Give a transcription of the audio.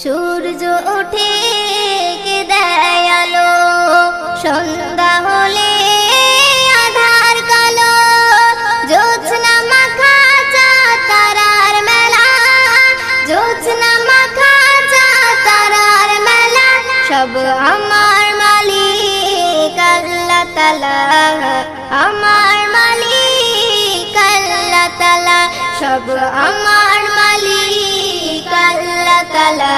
সূর্য ওঠে কে দেয় আলো, সন্ধ্যা হলে আধার কালো। জ্যোৎস্না মাখা চাঁদ তারার মেলা, জ্যোৎস্না মাখা চাঁদ তারার মেলা। সব আমার মালিক আল্লাহ তাআলা, আমার মালিক আল্লাহ তাআলা। সব আমার মালিক আল্লাহ তাআলা।